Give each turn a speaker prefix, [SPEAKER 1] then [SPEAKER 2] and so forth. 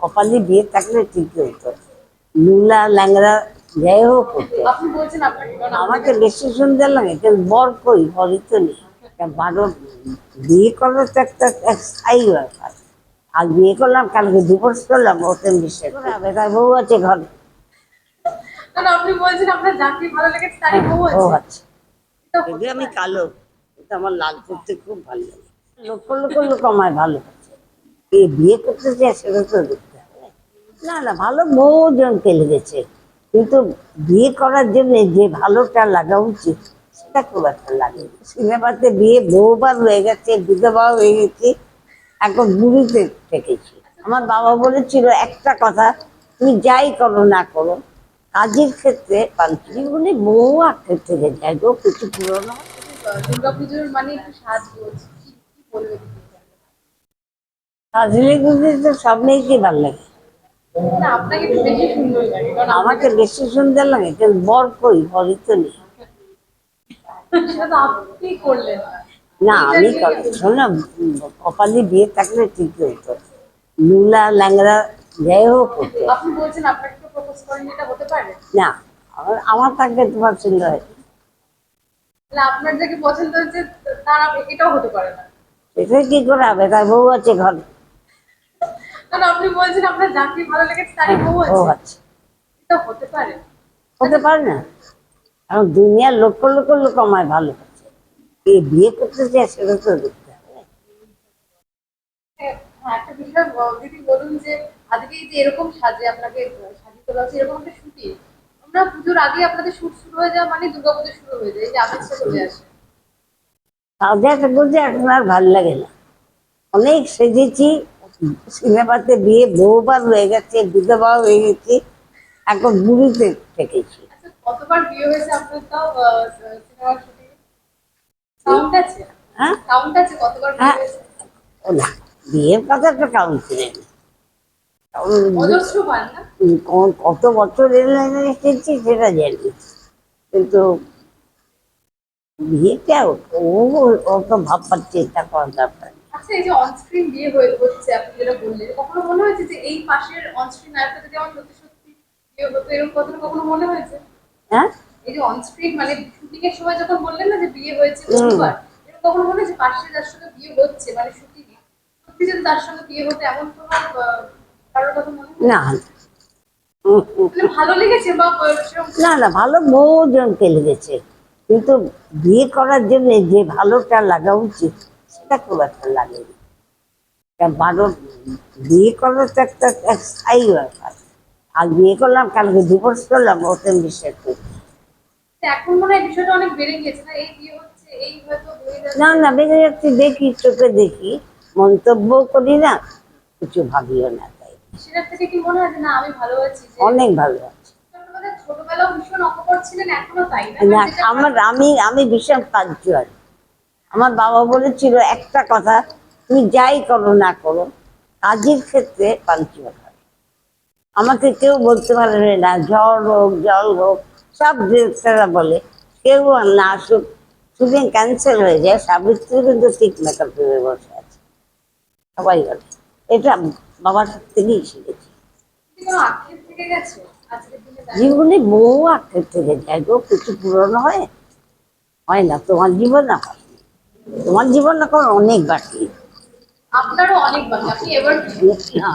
[SPEAKER 1] কপালে বিয়ে থাকলে ঠিকই হতো। লুলা ল্যাংড়া যাই হোক হতো।
[SPEAKER 2] আপনি বলছেন আপনাকে কারণ
[SPEAKER 1] আমাকে বেশি সুন্দর লাগে কিন্তু বর কই, বরই তো নেই। বারো বিয়ে করলে তো একটা স্থায়ী ব্যাপার। আর বিয়ে করলাম কালকে ডিভোর্স করলাম, ওতে বিশ্বাস হবে তার বউ আছে ঘরে।
[SPEAKER 2] কারণ আপনি বলছেন আপনার যাকে ভালো লেগেছে তারই
[SPEAKER 1] হ্যাঁ,
[SPEAKER 2] বউ
[SPEAKER 1] বউ
[SPEAKER 2] আছে।
[SPEAKER 1] আছে।
[SPEAKER 2] এটা
[SPEAKER 1] যদি
[SPEAKER 2] হতে
[SPEAKER 1] আমি
[SPEAKER 2] পারে?
[SPEAKER 1] কালো, কিন্তু আমার লাল করতে খুব ভালো লাগে। লক্ষ লক্ষ লোক আমায় ভালোবাসে, এই বিয়ে করতে চাই সেটা তো দেখতে হবে। না না, ভালো বহুজনকে লেগেছে, কিন্তু বিয়ে করার জন্য যে ভালোটা লাগা উচিত সেটা খুব একটা লাগে। সিনেমাতে বিয়ে বহুবার হয়ে গেছে, বিধবা হয়ে গেছি, এখন বুড়িতে থেকেছি। আমার বাবা বলেছিল একটা কথা, তুমি যাই করো না করো কাজের ক্ষেত্রে পাঞ্চলি বলে বহু আক্ষেপ থেকে যায় গো, কিছু পুরোনো।
[SPEAKER 2] দুর্গাপুজোর মানে একটু সাজগোজ কি বলবেন?
[SPEAKER 1] সাজলে গুজলে তো সব মেয়েকে ভালো লাগে।
[SPEAKER 2] না আপনাকে একটু বেশি সুন্দর লাগে কারণ
[SPEAKER 1] আমাকে
[SPEAKER 2] আপনাকে
[SPEAKER 1] বেশি সুন্দর লাগে কিন্তু বর কই, বরই তো নেই।
[SPEAKER 2] সেটা তো আপনি করলেন না।
[SPEAKER 1] না
[SPEAKER 2] এইটা
[SPEAKER 1] আমি
[SPEAKER 2] নিয়ে
[SPEAKER 1] শোনো, কপালে বিয়ে থাকলে ঠিকই হতো। লুলা ল্যাংড়া যাই হোক হতো।
[SPEAKER 2] আপনি বলছেন আপনাকে কেউ প্রপোজ করেন, এটা হতে পারে?
[SPEAKER 1] না, আমার থাকলে তোমার সুন্দর হয়।
[SPEAKER 2] তাহলে আপনার যাকে পছন্দ হচ্ছে তার এটাও হতে পারে না।
[SPEAKER 1] এটা কি করে হবে, তার বউ আছে ঘরে।
[SPEAKER 2] কারণ আপনি বলছেন আপনার যাকে ভালো লেগেছে তারই
[SPEAKER 1] হ্যাঁ,
[SPEAKER 2] বউ
[SPEAKER 1] বউ
[SPEAKER 2] আছে।
[SPEAKER 1] আছে।
[SPEAKER 2] এটা হতে পারে?
[SPEAKER 1] হতে
[SPEAKER 2] আচ্ছা,
[SPEAKER 1] পারে না? কারণ দুনিয়ার লক্ষ লক্ষ লোক আমায় ভালোবাসে, এই বিয়ে করতে চাই সেটা তো দেখতে হবে।
[SPEAKER 2] হ্যাঁ, একটা বিষয় দিদি বলুন যে আজকে এই যে এরকম সাজে আপনাকে সাজিয়ে তোলা হচ্ছে, এরকম একটা শুটিং আমরা পুজোর আগে আপনাদের শুট শুরু হয়ে যাওয়া মানে দুর্গাপুজো শুরু হয়ে যায়, এই যে আমেজটা চলে আসে।
[SPEAKER 1] তাদের বলছে এখন আর ভাল লাগে না, অনেক সেজেছি, সিনেমাতে বিয়ে বহুবার হয়ে গেছে, বিধবা হয়ে গেছি, এখন বুড়িতে থেকেছি।
[SPEAKER 2] আচ্ছা, কতবার বিয়ে হয়েছে আপনার তাও সিনেমার শুটিং কাউন্ট আছে?
[SPEAKER 1] হ্যাঁ
[SPEAKER 2] কাউন্ট আছে কতবার বিয়ে
[SPEAKER 1] হ্যাঁ,
[SPEAKER 2] হয়েছে?
[SPEAKER 1] ও না, বিয়ের কথা তো কাউন্সিলে
[SPEAKER 2] অজস্র বার না?
[SPEAKER 1] কত বছর এলাইনে এসেছি সেটা জানি, কিন্তু বিয়েটা ও অত ভাববার চেষ্টা করার দরকার নেই।
[SPEAKER 2] আচ্ছা, এই যে অনস্ক্রিন বিয়ে হচ্ছে আপনি যেটা বললেন, কখনো মনে হয়েছে যে এই পাশের অনস্ক্রিন নায়কটা যদি আমার সত্যি সত্যি বিয়ে হতো, এরকম কথা কখনো মনে হয়েছে?
[SPEAKER 1] হ্যাঁ।
[SPEAKER 2] এই যে অনস্ক্রিন মানে শুটিং এর সময় যখন বললেন না যে বিয়ে হয়েছে
[SPEAKER 1] হুম।
[SPEAKER 2] বহুবার, এরকম কখনো মনে হয়েছে পাশে যার সঙ্গে বিয়ে হচ্ছে মানে শুটিং এ সত্যি যদি তার সঙ্গে বিয়ে হতো, এমন কোনো কারোর কথা মনে
[SPEAKER 1] না
[SPEAKER 2] হয়েছে? মানে ভালো লেগেছে বা সেরকম?
[SPEAKER 1] না না, ভালো বহুজনকে লেগেছে, কিন্তু বিয়ে করার জন্য যে ভালোটা লাগা উচিত সেটা খুব একটা লাগেনি। বারো বিয়ে করার তো একটা স্থায়ী ব্যাপার। আর বিয়ে করলাম কালকে ডিভোর্স করলাম, ওতে বিশ্বাস করি।
[SPEAKER 2] এখন মনে হয় বিষয়টা অনেক বেড়ে গিয়েছে না, এই বিয়ে হচ্ছে এই হয়তো হয়ে
[SPEAKER 1] না
[SPEAKER 2] যাচ্ছে।
[SPEAKER 1] না, বেঁচে যাচ্ছি, দেখি চোখে দেখি, মন্তব্য করি না, কিছু ভাবিও না তাই।
[SPEAKER 2] সেটার থেকে কি মনে হয় যে না আমি ভালো আছি যে
[SPEAKER 1] অনেক ভালো আছে।
[SPEAKER 2] ছোটবেলাও ভীষণ অকপট ছিলেন, এখনো তাই না?
[SPEAKER 1] না,
[SPEAKER 2] বাট যেটা
[SPEAKER 1] আমি ভীষণ পাঞ্চুয়াল। আমার বাবা বলেছিল একটা কথা, তুমি যাই করো না করো কাজের ক্ষেত্রে পাঞ্চুয়াল হয়। আমাকে কেউ বলতে পারবে না, ঝড় হোক জল হোক, সব ডিরেক্টররা বলে কেউ আর না আসুক, শুটিং ক্যান্সেল হয়ে যায়, সাবিত্রী কিন্তু ঠিক মেকআপ করে বসে আছে, সবাই বলে। এটা বাবার থেকেই শিখেছি।
[SPEAKER 2] কি কোনো আক্ষেপ থেকে গেছে আজকের দিনে দাঁড়িয়ে?
[SPEAKER 1] জীবনে বহু আক্ষেপ থেকে যায় গো, কিছু পুরনো হয়, হয় না, তোমার জীবন না হয়, তোমার জীবন এখন অনেক বাকি।
[SPEAKER 2] আপনারও অনেক বাকি, আপনি এবার
[SPEAKER 1] না,